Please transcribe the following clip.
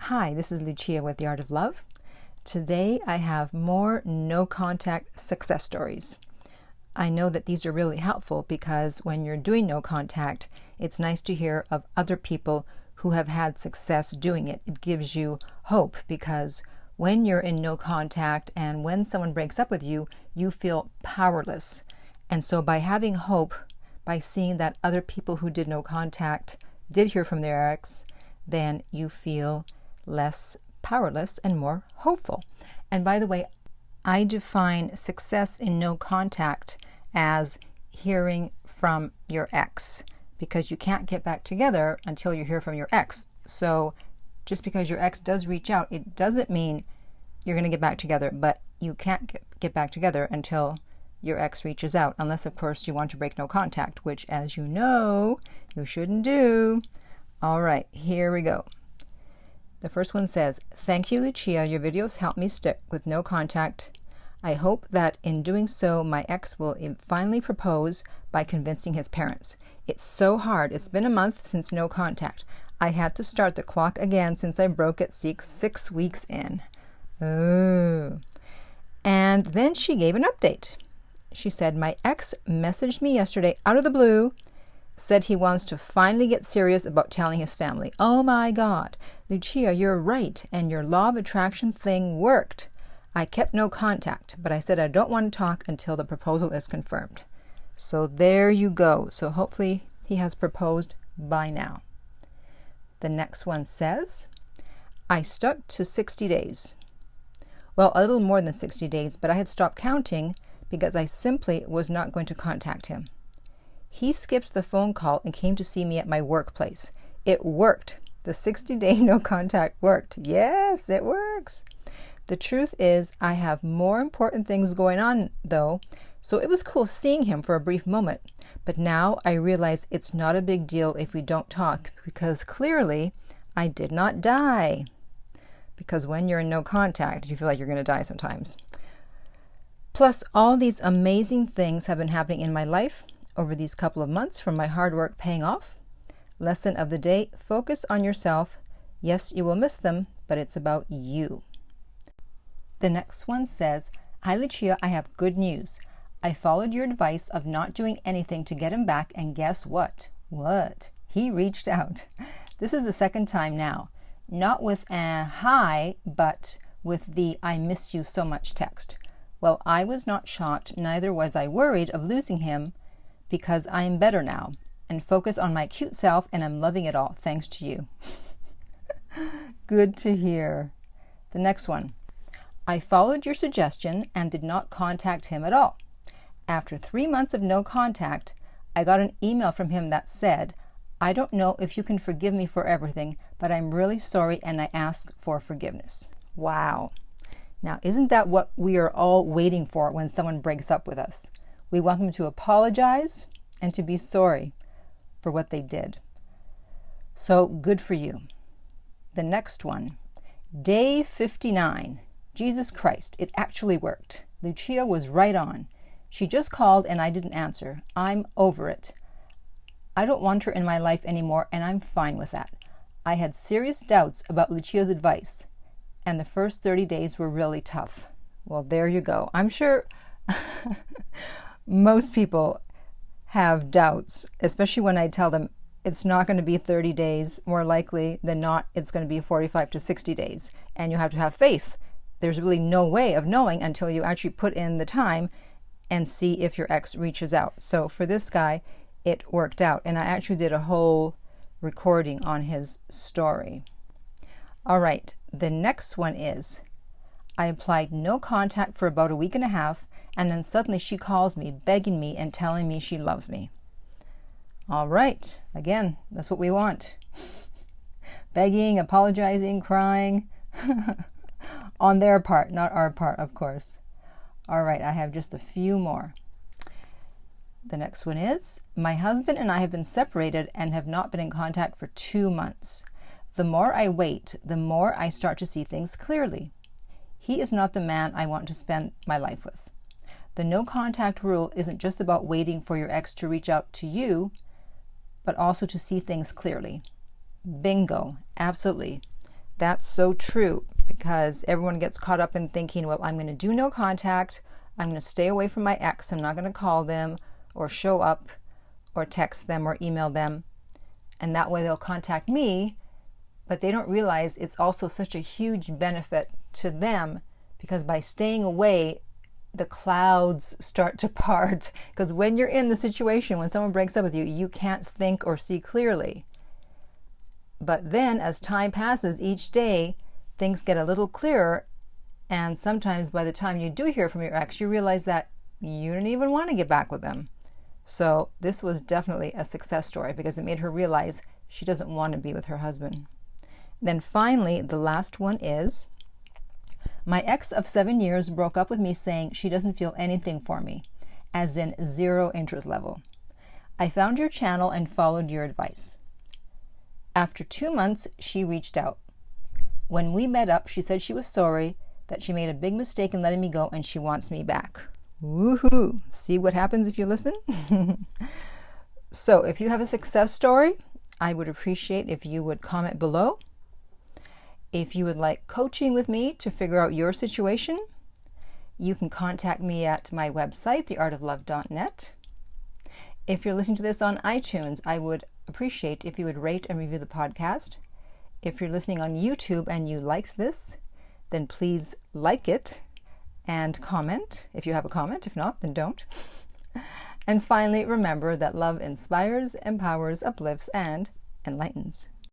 Hi, this is Lucia with The Art of Love. Today I have more no contact success stories. I know that these are really helpful because when you're doing no contact, it's nice to hear of other people who have had success doing it. It gives you hope because when you're in no contact and when someone breaks up with you, you feel powerless. And so by having hope, by seeing that other people who did no contact did hear from their ex, then you feel less powerless and more hopeful. And by the way, I define success in no contact as hearing from your ex, because you can't get back together until you hear from your ex. So just because your ex does reach out, it doesn't mean you're going to get back together, but you can't get back together until your ex reaches out, unless of course you want to break no contact, which, as you know, you shouldn't do. All right, here we go. The first one says, "Thank you, Lucia. Your videos help me stick with no contact. I hope that in doing so, my ex will finally propose by convincing his parents. It's so hard. It's been a month since no contact. I had to start the clock again since I broke it 6 weeks in." Oh. And then she gave an update. She said, "My ex messaged me yesterday out of the blue, said he wants to finally get serious about telling his family. Oh my God, Lucia, you're right, and your law of attraction thing worked. I kept no contact, but I said I don't want to talk until the proposal is confirmed." So there you go. So hopefully he has proposed by now. The next one says, "I stuck to 60 days. Well, a little more than 60 days, but I had stopped counting because I simply was not going to contact him. He skipped the phone call and came to see me at my workplace. It worked. The 60-day no contact worked. Yes, it works. The truth is, I have more important things going on, though, so it was cool seeing him for a brief moment. But now I realize it's not a big deal if we don't talk, because clearly I did not die." Because when you're in no contact, you feel like you're going to die sometimes. "Plus, all these amazing things have been happening in my life over these couple of months from my hard work paying off. Lesson of the day, focus on yourself. Yes, you will miss them, but it's about you." The next one says, "Hi Lucia, I have good news. I followed your advice of not doing anything to get him back, and guess what? What? He reached out. This is the second time now. Not with a hi, but with the I miss you so much text. Well, I was not shocked, neither was I worried of losing him, because I am better now and focus on my cute self, and I'm loving it all thanks to you." Good to hear. The next one. "I followed your suggestion and did not contact him at all. After 3 months of no contact, I got an email from him that said, 'I don't know if you can forgive me for everything, but I'm really sorry and I ask for forgiveness.'" Wow. Now, isn't that what we are all waiting for when someone breaks up with us? We want them to apologize and to be sorry for what they did. So good for you. The next one. Day 59. Jesus Christ, it actually worked. Lucia was right on. She just called and I didn't answer. I'm over it. I don't want her in my life anymore, and I'm fine with that. I had serious doubts about Lucia's advice, and the first 30 days were really tough. Well, there you go. I'm sure most people have doubts, especially when I tell them it's not going to be 30 days. More likely than not, it's going to be 45 to 60 days. And you have to have faith. There's really no way of knowing until you actually put in the time and see if your ex reaches out. So for this guy, it worked out. And I actually did a whole recording on his story. All right, the next one is, "I applied no contact for about a week and a half, and then suddenly she calls me, begging me and telling me she loves me." All right, again, that's what we want. Begging, apologizing, crying. On their part, not our part, of course. All right, I have just a few more. The next one is, "My husband and I have been separated and have not been in contact for 2 months. The more I wait, the more I start to see things clearly. He is not the man I want to spend my life with. The no contact rule isn't just about waiting for your ex to reach out to you, but also to see things clearly." Bingo, absolutely. That's so true, because everyone gets caught up in thinking, well, I'm going to do no contact. I'm going to stay away from my ex. I'm not going to call them or show up or text them or email them. And that way they'll contact me. But they don't realize it's also such a huge benefit to them, because by staying away, the clouds start to part. Because when you're in the situation, when someone breaks up with you, you can't think or see clearly. But then as time passes each day, things get a little clearer. And sometimes by the time you do hear from your ex, you realize that you didn't even want to get back with them. So this was definitely a success story, because it made her realize she doesn't want to be with her husband. Then finally, the last one is, my ex of 7 years broke up with me saying she doesn't feel anything for me, as in 0 interest level. I found your channel and followed your advice. After 2 months, she reached out. When we met up, she said she was sorry, that she made a big mistake in letting me go, and she wants me back. Woohoo! See what happens if you listen? So if you have a success story, I would appreciate if you would comment below. If you would like coaching with me to figure out your situation, you can contact me at my website, theartoflove.net. If you're listening to this on iTunes, I would appreciate if you would rate and review the podcast. If you're listening on YouTube and you liked this, then please like it and comment if you have a comment. If not, then don't. And finally, remember that love inspires, empowers, uplifts, and enlightens.